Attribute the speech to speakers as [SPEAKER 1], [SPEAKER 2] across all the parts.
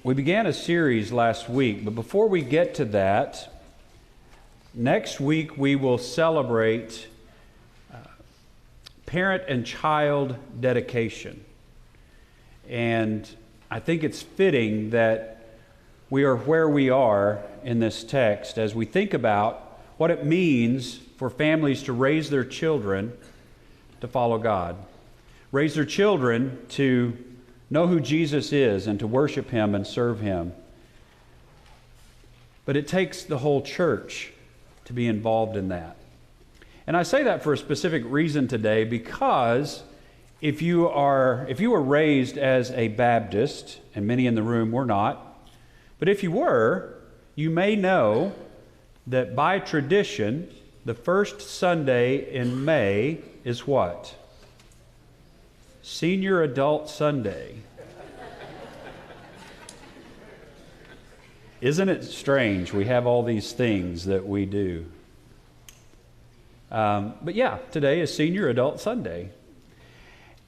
[SPEAKER 1] We began a series last week, but before we get to that, next week we will celebrate parent and child dedication. And I think it's fitting that we are where we are in this text as we think about what it means for families to raise their children to follow God. Raise their children to know who Jesus is and to worship Him and serve Him. But it takes the whole church to be involved in that. And I say that for a specific reason today, because if you were raised as a Baptist, and many in the room were not, but if you were, you may know that by tradition, the first Sunday in May is what? Senior Adult Sunday. Isn't it strange? We have all these things that we do. But yeah, today is Senior Adult Sunday.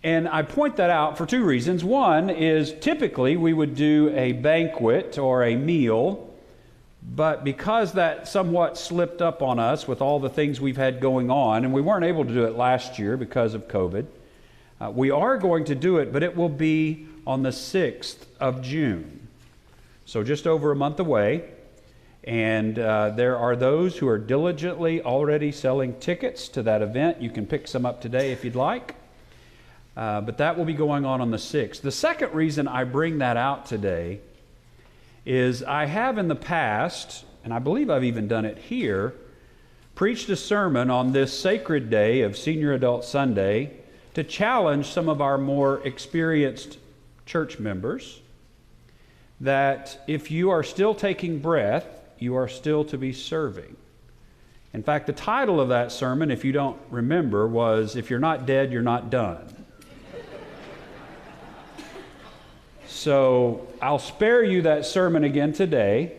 [SPEAKER 1] And I point that out for two reasons. One is typically we would do a banquet or a meal, but because that somewhat slipped up on us with all the things we've had going on, and we weren't able to do it last year because of COVID, we are going to do it, but it will be on the 6th of June. So just over a month away. And there are those who are diligently already selling tickets to that event. You can pick some up today if you'd like. But that will be going on the 6th. The second reason I bring that out today is I have in the past, and I believe I've even done it here, preached a sermon on this sacred day of Senior Adult Sunday to challenge some of our more experienced church members that if you are still taking breath, you are still to be serving. In fact, the title of that sermon, if you don't remember, was "If You're Not Dead, You're Not Done." So I'll spare you that sermon again today,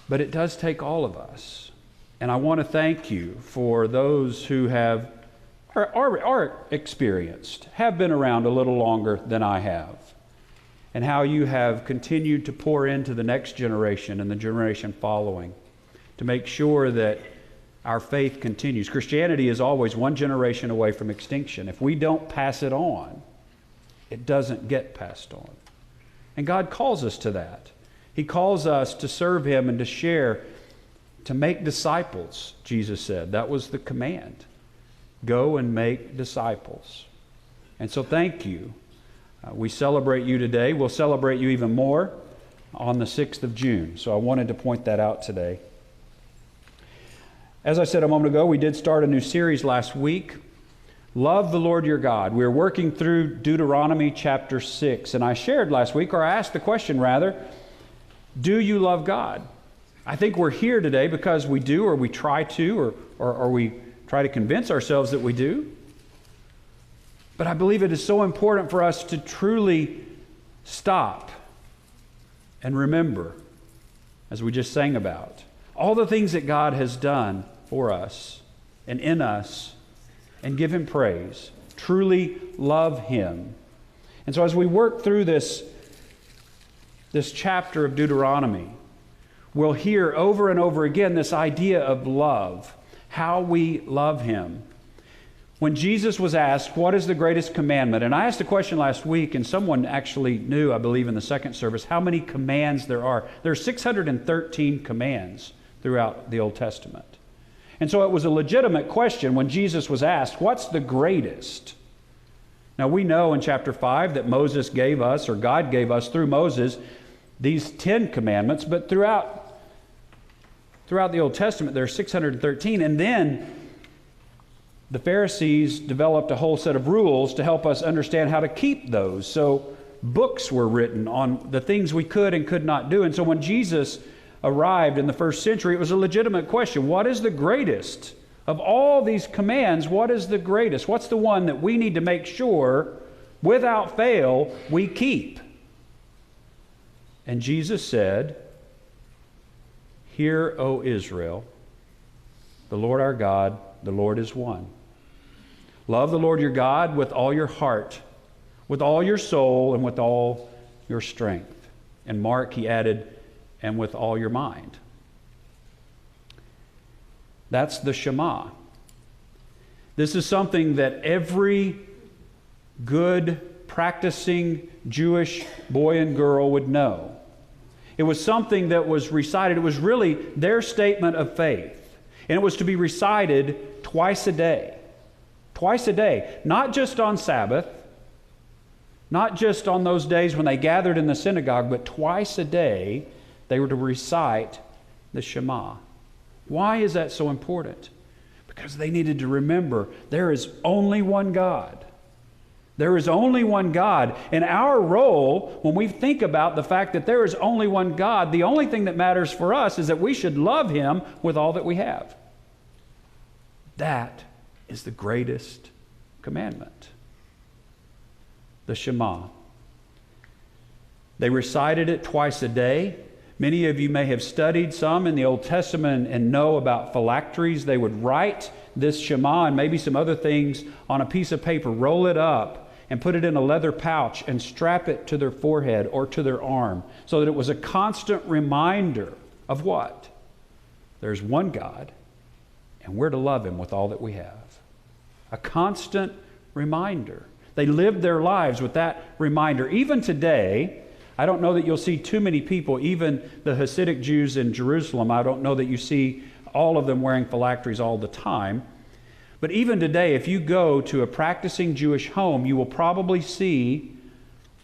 [SPEAKER 1] but it does take all of us. And I want to thank you for those who are experienced, have been around a little longer than I have, and how you have continued to pour into the next generation and the generation following to make sure that our faith continues. Christianity is always one generation away from extinction. If we don't pass it on, it doesn't get passed on. And God calls us to that. He calls us to serve Him and to share, to make disciples, Jesus said. That was the command. Go and make disciples. And so thank you. We celebrate you today. We'll celebrate you even more on the 6th of June. So I wanted to point that out today. As I said a moment ago, we did start a new series last week. Love the Lord your God. We are working through Deuteronomy chapter 6. And I shared last week, or I asked the question rather, do you love God? I think we're here today because we do, or we try to, or we try to convince ourselves that we do. But I believe it is so important for us to truly stop and remember, as we just sang about, all the things that God has done for us and in us, and give Him praise. Truly love Him. And so as we work through this chapter of Deuteronomy, we'll hear over and over again this idea of love, how we love Him. When Jesus was asked, what is the greatest commandment? And I asked a question last week, and someone actually knew, I believe in the second service, how many commands there are. There are 613 commands throughout the Old Testament. And so it was a legitimate question when Jesus was asked, what's the greatest? Now we know in chapter 5 that Moses gave us, or God gave us through Moses, these 10 commandments, but throughout the Old Testament there are 613, and then the Pharisees developed a whole set of rules to help us understand how to keep those. So books were written on the things we could and could not do. And so when Jesus arrived in the first century, it was a legitimate question. What is the greatest? Of all these commands, what is the greatest? What's the one that we need to make sure, without fail, we keep? And Jesus said, "Hear, O Israel, the Lord our God, the Lord is one. Love the Lord your God with all your heart, with all your soul, and with all your strength. And Mark, he added, and with all your mind. That's the Shema. This is something that every good, practicing Jewish boy and girl would know. It was something that was recited. It was really their statement of faith. And it was to be recited twice a day. Twice a day. Not just on Sabbath, not just on those days when they gathered in the synagogue, but twice a day they were to recite the Shema. Why is that so important? Because they needed to remember there is only one God. There is only one God. And our role, when we think about the fact that there is only one God, the only thing that matters for us is that we should love Him with all that we have. That is the greatest commandment. The Shema. They recited it twice a day. Many of you may have studied some in the Old Testament and know about phylacteries. They would write this Shema and maybe some other things on a piece of paper, roll it up, and put it in a leather pouch and strap it to their forehead or to their arm so that it was a constant reminder of what? There's one God, and we're to love Him with all that we have. A constant reminder. They lived their lives with that reminder. Even today, I don't know that you'll see too many people, even the Hasidic Jews in Jerusalem, I don't know that you see all of them wearing phylacteries all the time. But even today, if you go to a practicing Jewish home, you will probably see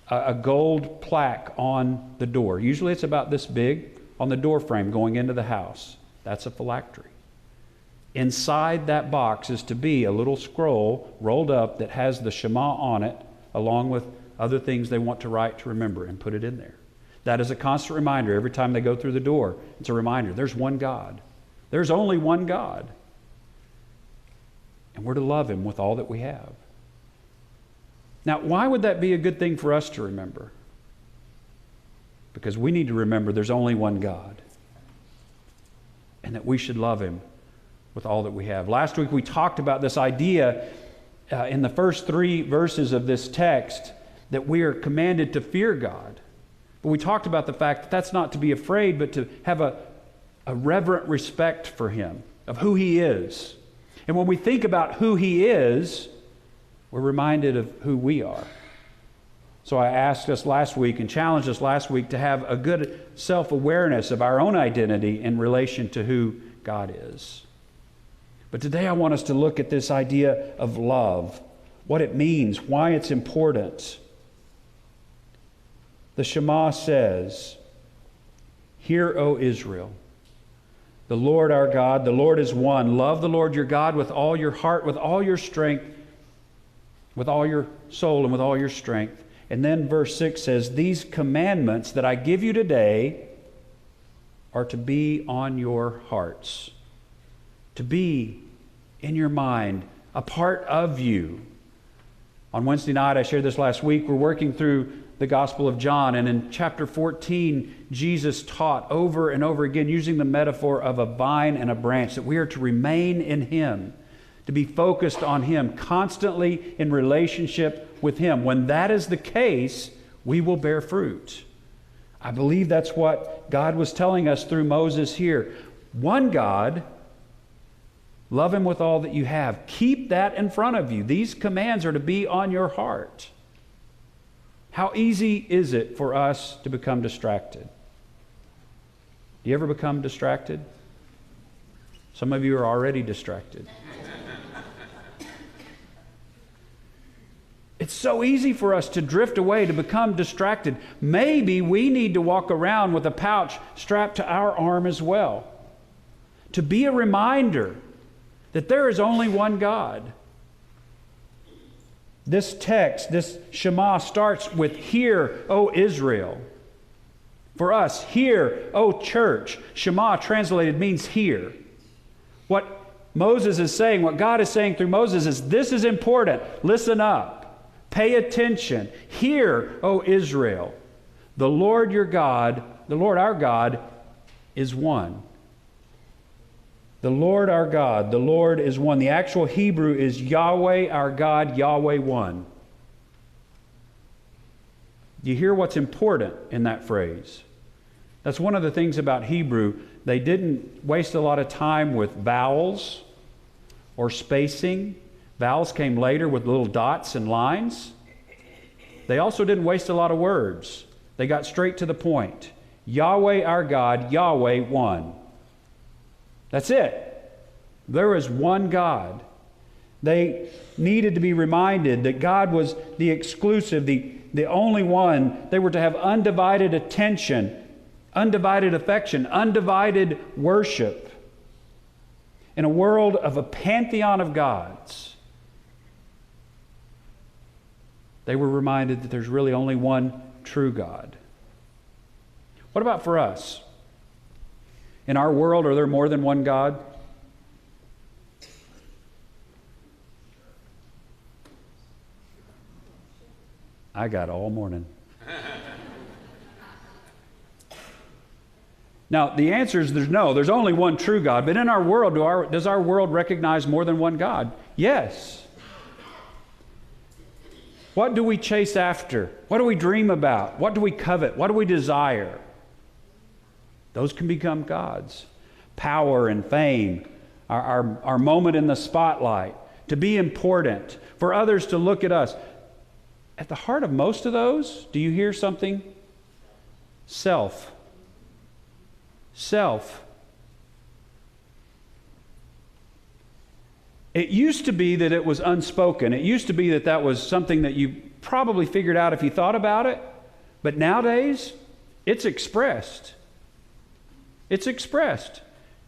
[SPEAKER 1] a gold plaque on the door. Usually it's about this big on the door frame going into the house. That's a phylactery. Inside that box is to be a little scroll rolled up that has the Shema on it, along with other things they want to write to remember, and put it in there. That is a constant reminder every time they go through the door. It's a reminder. There's one God. There's only one God. And we're to love Him with all that we have. Now, why would that be a good thing for us to remember? Because we need to remember there's only one God. And that we should love Him with all that we have. Last week we talked about this idea in the first 3 verses of this text that we are commanded to fear God. But we talked about the fact that that's not to be afraid, but to have a reverent respect for Him, of who He is. And when we think about who He is, we're reminded of who we are. So I asked us last week and challenged us last week to have a good self-awareness of our own identity in relation to who God is. But today I want us to look at this idea of love, what it means, why it's important. The Shema says, "Hear, O Israel, the Lord our God, the Lord is one. Love the Lord your God with all your heart, with all your strength, with all your soul, and with all your strength." And then verse 6 says, "These commandments that I give you today are to be on your hearts," to be in your mind, a part of you. On Wednesday night, I shared this last week, we're working through the Gospel of John, and in chapter 14, Jesus taught over and over again, using the metaphor of a vine and a branch, that we are to remain in Him, to be focused on Him, constantly in relationship with Him. When that is the case, we will bear fruit. I believe that's what God was telling us through Moses here. One God, love Him with all that you have. Keep that in front of you. These commands are to be on your heart. How easy is it for us to become distracted? Do you ever become distracted? Some of you are already distracted. It's so easy for us to drift away, to become distracted. Maybe we need to walk around with a pouch strapped to our arm as well, to be a reminder that there is only one God. This text, this Shema, starts with, "Hear, O Israel." For us, "Hear, O church." Shema translated means hear. What Moses is saying, what God is saying through Moses is, this is important. Listen up. Pay attention. "Hear, O Israel. The Lord your God, the Lord our God, is one." The Lord our God, the Lord is one. The actual Hebrew is Yahweh our God, Yahweh one. You hear what's important in that phrase. That's one of the things about Hebrew. They didn't waste a lot of time with vowels or spacing. Vowels came later with little dots and lines. They also didn't waste a lot of words. They got straight to the point. Yahweh our God, Yahweh one. That's it. There is one God. They needed to be reminded that God was the exclusive, the only one. They were to have undivided attention, undivided affection, undivided worship. In a world of a pantheon of gods, they were reminded that there's really only one true God. What about for us? In our world, are there more than one God? I got all morning. Now, the answer is no. There's only one true God. But in our world, does our world recognize more than one God? Yes. What do we chase after? What do we dream about? What do we covet? What do we desire? Those can become gods. Power and fame, our moment in the spotlight, to be important, for others to look at us. At the heart of most of those, do you hear something? Self. Self. It used to be that it was unspoken. It used to be that that was something that you probably figured out if you thought about it. But nowadays, it's expressed. It's expressed.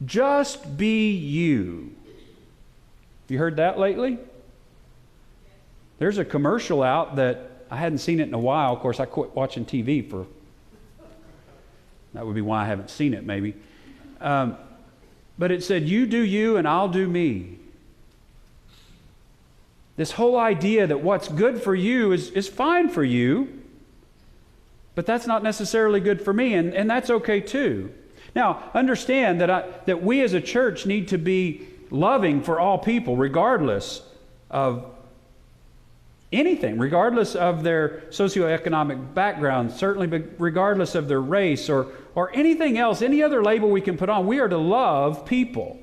[SPEAKER 1] Just be you. You heard that lately? There's a commercial out that I hadn't seen it in a while. Of course, I quit watching TV for... That would be why I haven't seen it, maybe. But it said, you do you and I'll do me. This whole idea that what's good for you is fine for you, but that's not necessarily good for me, and that's okay too. Now, understand that we as a church need to be loving for all people, regardless of anything, regardless of their socioeconomic background, certainly regardless of their race or anything else, any other label we can put on. We are to love people.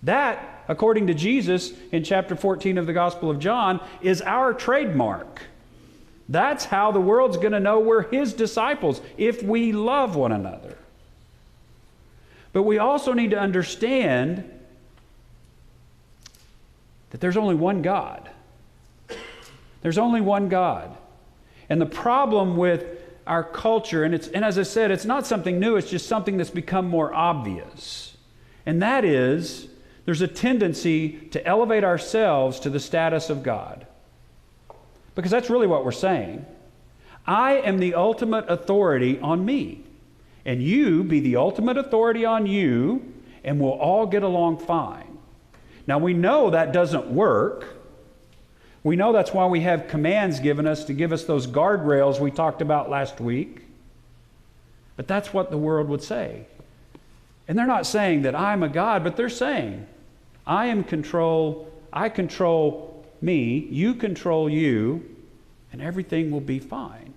[SPEAKER 1] That, according to Jesus in chapter 14 of the Gospel of John, is our trademark. That's how the world's going to know we're His disciples, if we love one another. But we also need to understand that there's only one God. There's only one God. And the problem with our culture, and as I said, it's not something new, it's just something that's become more obvious. And that is, there's a tendency to elevate ourselves to the status of God. Because that's really what we're saying. I am the ultimate authority on me. And you be the ultimate authority on you, and we'll all get along fine. Now we know that doesn't work. We know that's why we have commands given us to give us those guardrails we talked about last week. But that's what the world would say. And they're not saying that I'm a God, but they're saying, I control me, you control you, and everything will be fine.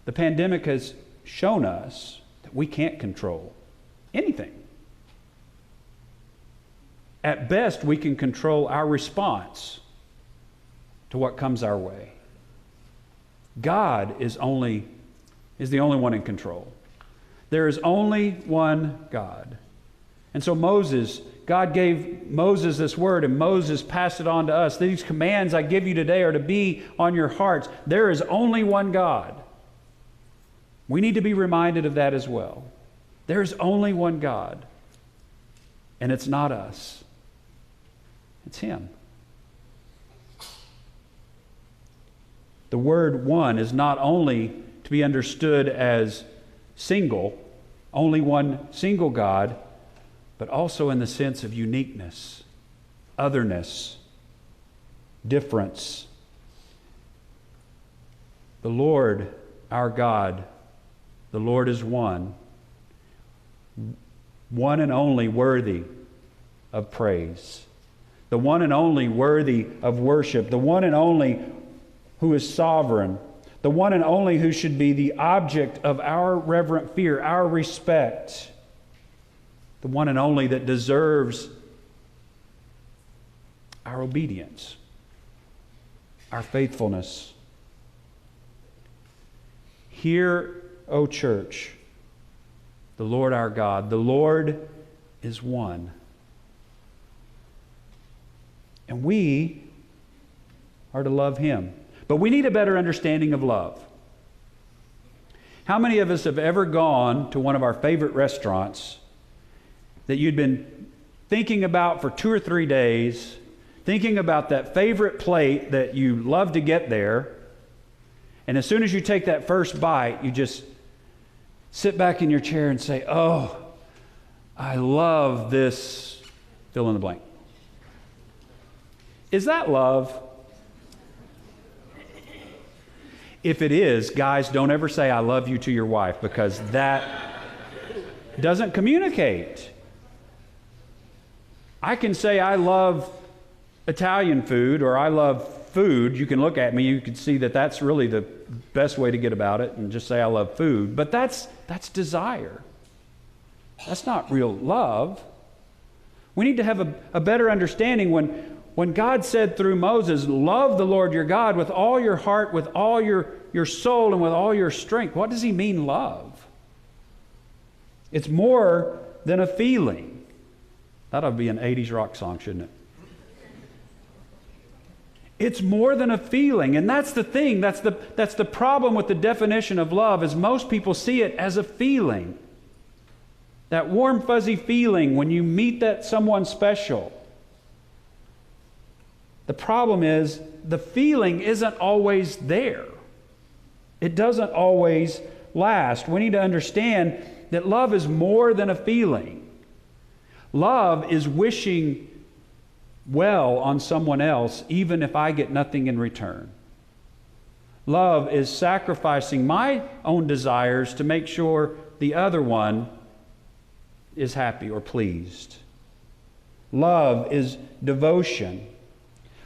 [SPEAKER 1] The pandemic has shown us that we can't control anything. At best, we can control our response to what comes our way. God is the only one in control. There is only one God. And so God gave Moses this word, and Moses passed it on to us. These commands I give you today are to be on your hearts. There is only one God. We need to be reminded of that as well. There is only one God, and it's not us. It's Him. The word one is not only to be understood as single, only one single God, but also in the sense of uniqueness, otherness, difference. The Lord, our God, the Lord is one and only worthy of praise. The one and only worthy of worship, the one and only who is sovereign, the one and only who should be the object of our reverent fear, our respect, the one and only that deserves our obedience, our faithfulness. Hear, O church, the Lord our God, the Lord is one. And we are to love Him. But we need a better understanding of love. How many of us have ever gone to one of our favorite restaurants that you'd been thinking about for 2 or 3 days, thinking about that favorite plate that you love to get there, and as soon as you take that first bite, you just sit back in your chair and say, "Oh, I love this," fill in the blank. Is that love? If it is, guys, don't ever say "I love you" to your wife, because that doesn't communicate. I can say I love Italian food, or I love food. You can look at me, you can see that that's really the best way to get about it, and just say I love food. But that's desire. That's not real love. We need to have a better understanding. When God said through Moses, "Love the Lord your God with all your heart, with all your soul, and with all your strength," what does He mean, love? It's more than a feeling. That ought to be an 80s rock song, shouldn't it? It's more than a feeling, and that's the thing. That's the problem with the definition of love, is most people see it as a feeling. That warm, fuzzy feeling when you meet that someone special. The problem is the feeling isn't always there. It doesn't always last. We need to understand that love is more than a feeling. Love is wishing well on someone else, even if I get nothing in return. Love is sacrificing my own desires to make sure the other one is happy or pleased. Love is devotion.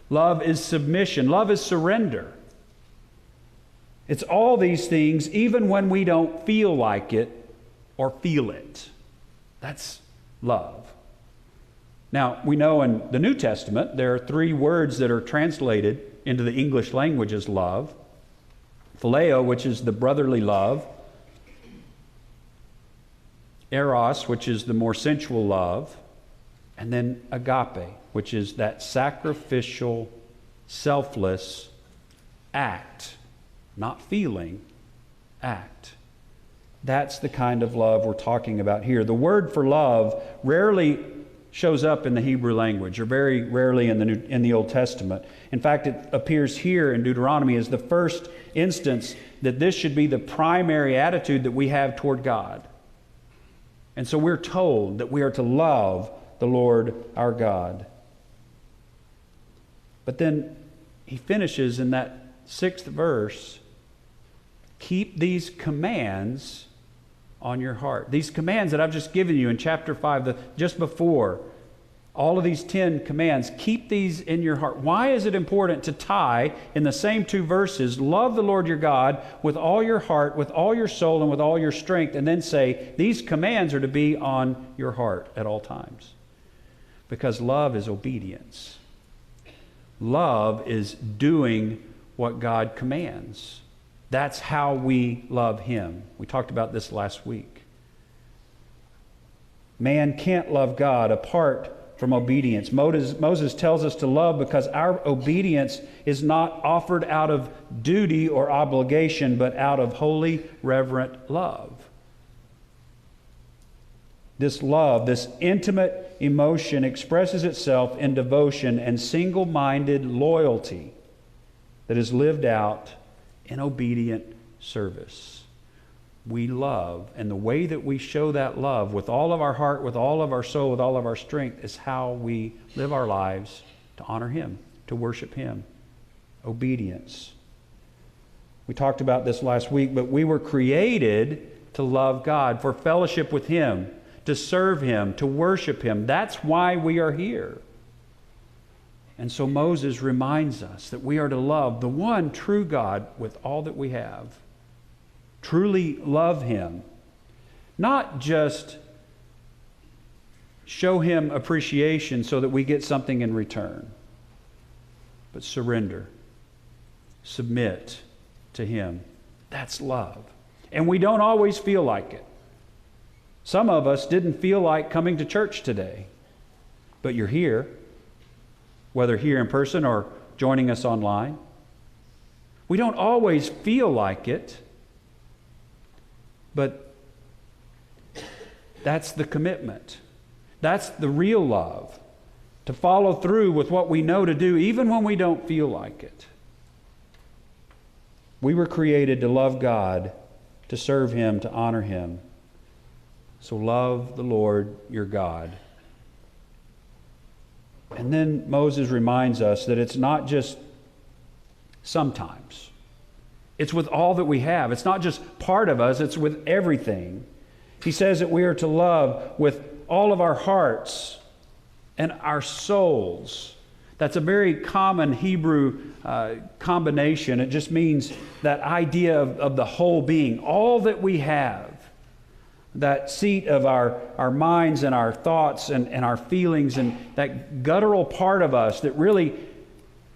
[SPEAKER 1] Love is submission. Love is surrender. It's all these things, even when we don't feel like it or feel it. That's love. Now, we know in the New Testament there are 3 words that are translated into the English language as love. Phileo, which is the brotherly love. Eros, which is the more sensual love. And then agape, which is that sacrificial, selfless act. Not feeling, act. That's the kind of love we're talking about here. The word for love rarely shows up in the Hebrew language, or very rarely in the Old Testament. In fact, it appears here in Deuteronomy as the first instance that this should be the primary attitude that we have toward God. And so we're told that we are to love the Lord our God. But then he finishes in that 6th verse, "Keep these commands on your heart." These commands that I've just given you in chapter 5, just before, all of these 10 commands, keep these in your heart. Why is it important to tie in the same 2 verses, love the Lord your God with all your heart, with all your soul, and with all your strength, and then say, these commands are to be on your heart at all times? Because love is obedience. Love is doing what God commands. That's how we love Him. We talked about this last week. Man can't love God apart from obedience. Moses tells us to love because our obedience is not offered out of duty or obligation, but out of holy, reverent love. This love, this intimate emotion, expresses itself in devotion and single-minded loyalty that is lived out in obedient service. We love, and the way that we show that love with all of our heart, with all of our soul, with all of our strength, is how we live our lives to honor Him, to worship Him. Obedience. We talked about this last week, but we were created to love God, for fellowship with Him, to serve Him, to worship Him. That's why we are here. And so Moses reminds us that we are to love the one true God with all that we have. Truly love Him. Not just show Him appreciation so that we get something in return, but surrender, submit to Him. That's love. And we don't always feel like it. Some of us didn't feel like coming to church today, but you're here, whether here in person or joining us online. We don't always feel like it, but that's the commitment. That's the real love, to follow through with what we know to do even when we don't feel like it. We were created to love God, to serve Him, to honor Him. So love the Lord your God. And then Moses reminds us that it's not just sometimes. It's with all that we have. It's not just part of us, it's with everything. He says that we are to love with all of our hearts and our souls. That's a very common Hebrew combination. It just means that idea of the whole being, all that we have. That seat of our minds and our thoughts and our feelings, and that guttural part of us that really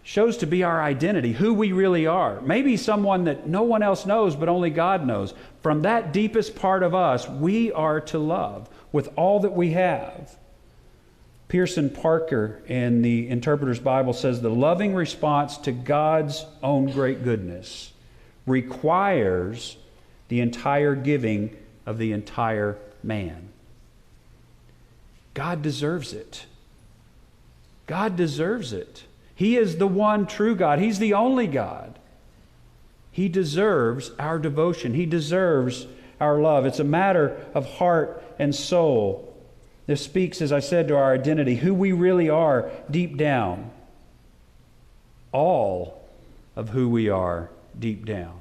[SPEAKER 1] shows to be our identity, who we really are. Maybe someone that no one else knows, but only God knows. From that deepest part of us, we are to love with all that we have. Pearson Parker in the Interpreter's Bible says, the loving response to God's own great goodness requires the entire giving of the entire man. God deserves it. God deserves it. He is the one true God. He's the only God. He deserves our devotion. He deserves our love. It's a matter of heart and soul. This speaks, as I said, to our identity, who we really are deep down. All of who we are deep down.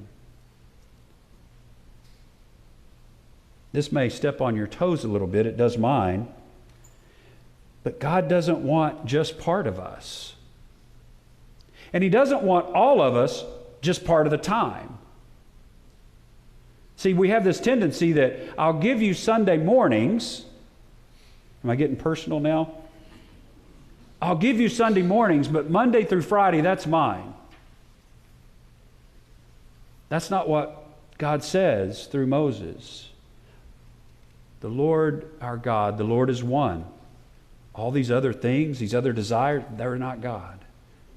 [SPEAKER 1] This may step on your toes a little bit. It does mine. But God doesn't want just part of us. And He doesn't want all of us just part of the time. See, we have this tendency that I'll give you Sunday mornings. Am I getting personal now? I'll give you Sunday mornings, but Monday through Friday, that's mine. That's not what God says through Moses. The Lord our God, the Lord is one. All these other things, these other desires, they're not God.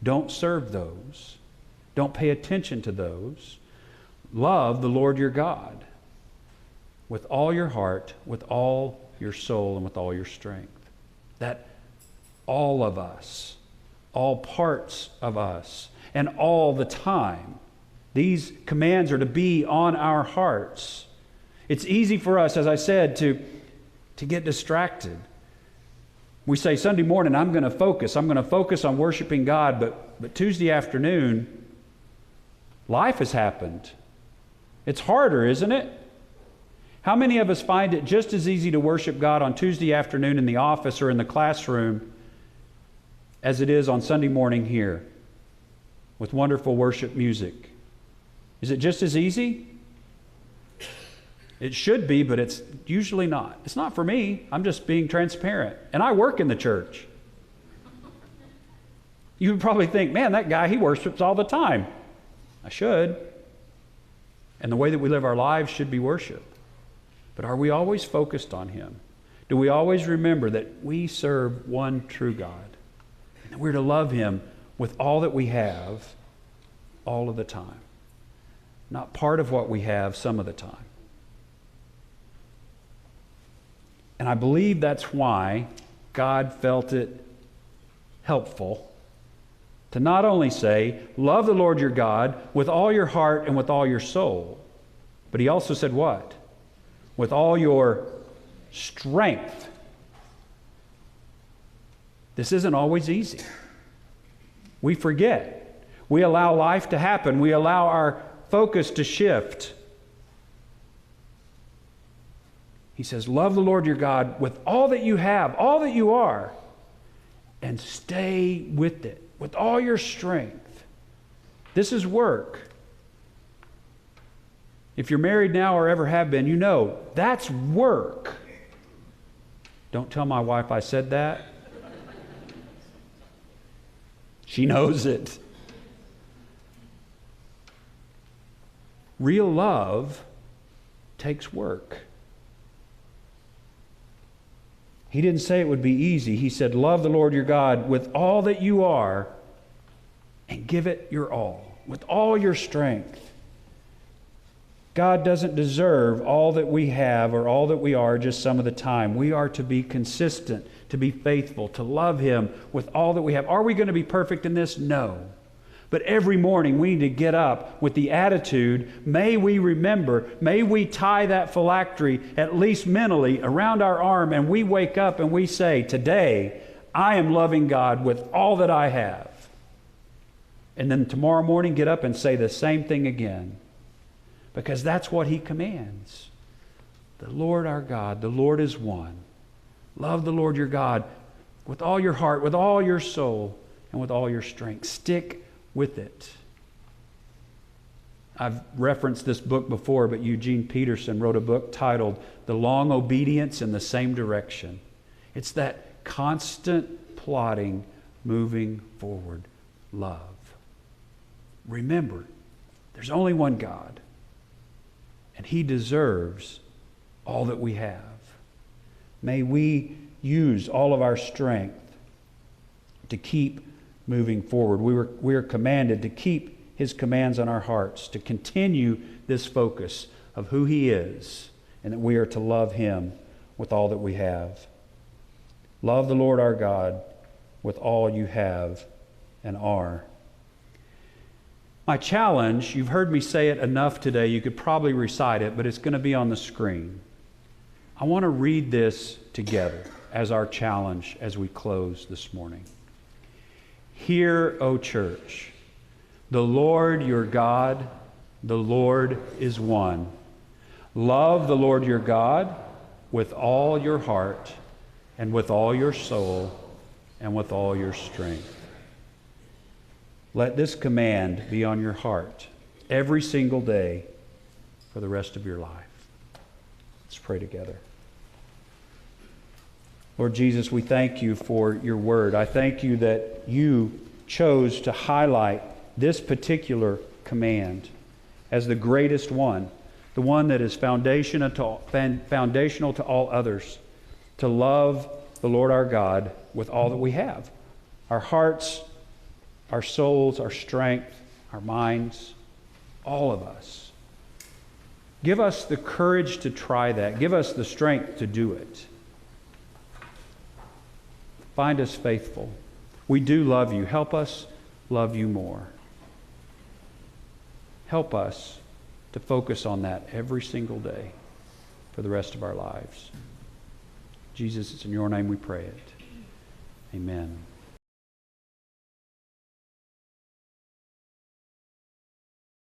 [SPEAKER 1] Don't serve those. Don't pay attention to those. Love the Lord your God with all your heart, with all your soul, and with all your strength. That all of us, all parts of us, and all the time, these commands are to be on our hearts. It's easy for us, as I said, to get distracted. We say, Sunday morning, I'm going to focus. I'm going to focus on worshiping God. But Tuesday afternoon, life has happened. It's harder, isn't it? How many of us find it just as easy to worship God on Tuesday afternoon in the office or in the classroom as it is on Sunday morning here with wonderful worship music? Is it just as easy? It should be, but it's usually not. It's not for me. I'm just being transparent. And I work in the church. You would probably think, man, that guy, he worships all the time. I should. And the way that we live our lives should be worship. But are we always focused on Him? Do we always remember that we serve one true God? And that we're to love Him with all that we have, all of the time. Not part of what we have some of the time. And I believe that's why God felt it helpful to not only say, love the Lord your God with all your heart and with all your soul, but He also said what? With all your strength. This isn't always easy. We forget. We allow life to happen. We allow our focus to shift. He says, love the Lord your God with all that you have, all that you are, and stay with it. with all your strength. This is work. If you're married now or ever have been, you know that's work. Don't tell my wife I said that. She knows it. Real love takes work. He didn't say it would be easy. He said, love the Lord your God with all that you are and give it your all, with all your strength. God doesn't deserve all that we have or all that we are just some of the time. We are to be consistent, to be faithful, to love Him with all that we have. Are we going to be perfect in this? No. But every morning we need to get up with the attitude, may we remember, may we tie that phylactery, at least mentally, around our arm, and we wake up and we say, today I am loving God with all that I have. And then tomorrow morning get up and say the same thing again. Because that's what He commands. The Lord our God, the Lord is one. Love the Lord your God with all your heart, with all your soul, and with all your strength. Stick with it. I've referenced this book before, but Eugene Peterson wrote a book titled The Long Obedience in the Same Direction. It's that constant plodding, moving forward love. Remember, there's only one God. And He deserves all that we have. May we use all of our strength to keep moving forward. We are commanded to keep His commands on our hearts, to continue this focus of who He is, and that we are to love Him with all that we have. Love the Lord our God with all you have and are. My challenge, you've heard me say it enough today, you could probably recite it, but it's going to be on the screen. I want to read this together as our challenge as we close this morning. Hear, O church, the Lord your God, the Lord is one. Love the Lord your God with all your heart and with all your soul and with all your strength. Let this command be on your heart every single day for the rest of your life. Let's pray together. Lord Jesus, we thank you for your word. I thank you that you chose to highlight this particular command as the greatest one, the one that is foundational to all others, to love the Lord our God with all that we have, our hearts, our souls, our strength, our minds, all of us. Give us the courage to try that. Give us the strength to do it. Find us faithful. We do love you. Help us love you more. Help us to focus on that every single day for the rest of our lives. Jesus, it's in your name we pray it. Amen.